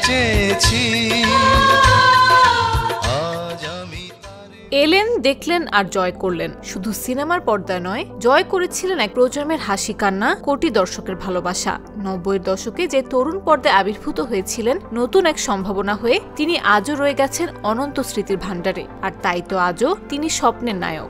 চেয়েছি। এলেন, দেখলেন আর জয় করলেন। শুধু সিনেমার পর্দায় নয়, জয় করেছিলেন এক প্রজন্মের হাসি কান্না, কোটি দর্শকের ভালোবাসা। ৯০-এর দশকে যে তরুণ পর্দায় আবির্ভূত হয়েছিলেন নতুন এক সম্ভাবনা হয়ে, তিনি আজও রয়ে গেছেন অনন্ত স্মৃতির ভাণ্ডারে। আর তাই তো আজও তিনি স্বপ্নের নায়ক।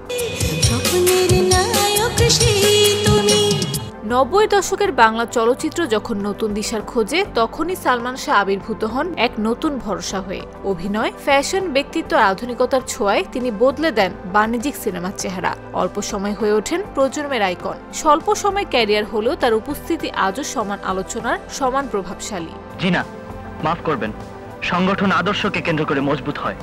৯০-এর দশকের বাংলা চলচ্চিত্র যখন নতুন দিশার খোঁজে, তখনই সালমান শাহ আবির্ভূত হন এক নতুন ভরসা হয়ে। অভিনয়, ফ্যাশন, ব্যক্তিত্ব আর আধুনিকতার ছোঁয়ায় তিনি বদলে দেন বাণিজ্যিক সিনেমার চেহারা। অল্প সময় হয়ে ওঠেন প্রজন্মের আইকন। স্বল্প সময় ক্যারিয়ার হলেও তার উপস্থিতি আজও সমান আলোচনার, সমান প্রভাবশালী। জি না, মাফ করবেন, সংগঠন আদর্শকে কেন্দ্র করে মজবুত হয়।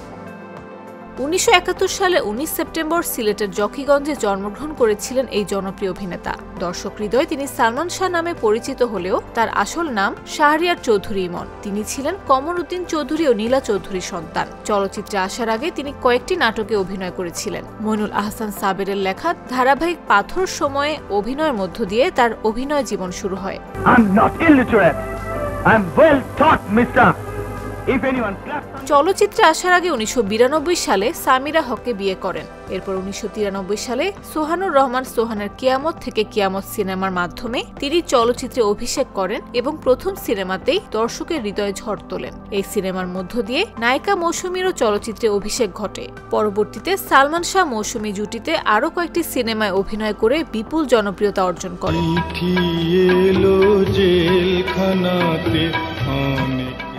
১৯৭১ সালে ১৯ সেপ্টেম্বর সিলেটের জকিগঞ্জে জন্মগ্রহণ করেছিলেন এই জনপ্রিয় অভিনেতা। দর্শক হৃদয়ে তিনি সালমান শাহ নামে পরিচিত হলেও তার আসল নাম শাহরিয়ার চৌধুরী ইমন। তিনি ছিলেন কমর উদ্দিন চৌধুরী ও নীলা চৌধুরীর সন্তান। চলচ্চিত্রে আসার আগে তিনি কয়েকটি নাটকে অভিনয় করেছিলেন। মইনুল আহসান সাবেরের লেখা ধারাবাহিক পাথর সময়ে অভিনয়ের মধ্য দিয়ে তার অভিনয় জীবন শুরু হয়। চলচ্চিত্রে আসার আগে ১৯৯২ সালে সামিরা হককে বিয়ে করেন। এরপর ১৯৯৩ সালে সোহানুর রহমান সোহানের কিয়ামত থেকে কিয়ামত সিনেমার মাধ্যমে তিনি চলচ্চিত্রে অভিষেক করেন এবং প্রথম সিনেমাতেই দর্শকের হৃদয়ে ঝড় তোলেন। এই সিনেমার মধ্য দিয়ে নায়িকা মৌসুমীরও চলচ্চিত্রে অভিষেক ঘটে। পরবর্তীতে সালমান শাহ মৌসুমী জুটিতে আরও কয়েকটি সিনেমায় অভিনয় করে বিপুল জনপ্রিয়তা অর্জন করেন।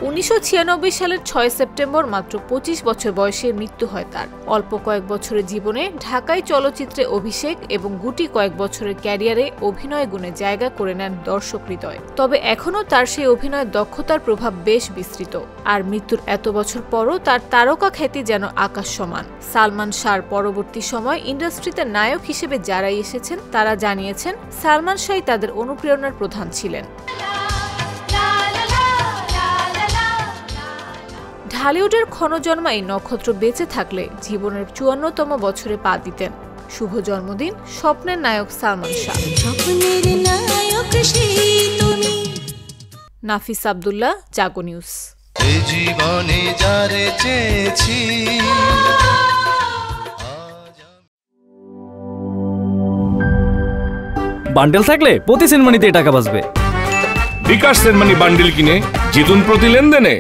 ১৯৯৬ সালের ৬ সেপ্টেম্বর মাত্র ২৫ বছর বয়সে মৃত্যু হয় তার। অল্প কয়েক বছরের জীবনে ঢাকায় চলচ্চিত্রে অভিষেক এবং গুটি কয়েক বছরের ক্যারিয়ারে অভিনয় গুণে জায়গা করে নেন দর্শক হৃদয়। তবে এখনও তার সেই অভিনয়ের দক্ষতার প্রভাব বেশ বিস্তৃত। আর মৃত্যুর এত বছর পরও তার তারকা খ্যাতি যেন আকাশ সমান। সালমান শাহর পরবর্তী সময় ইন্ডাস্ট্রিতে নায়ক হিসেবে যারাই এসেছেন তারা জানিয়েছেন সালমান শাহই তাদের অনুপ্রেরণার প্রধান ছিলেন। ঢালিউডের ক্ষণজন্মা এই নক্ষত্র বেঁচে থাকলে জীবনের ৫৪তম বছরে পা দিতেন। শুভ জন্মদিন স্বপ্নের নায়ক সালমান শাহ। নাফিস আব্দুল্লাহ, জাগো নিউজ। জীবনে যারে চেয়েছি। বান্ডেল থাকলে প্রতি সেনমানিতে টাকা বাঁচবে। বিকাশ সেনমানি বান্ডেল কিনে জিতুন প্রতি লেনদেনে।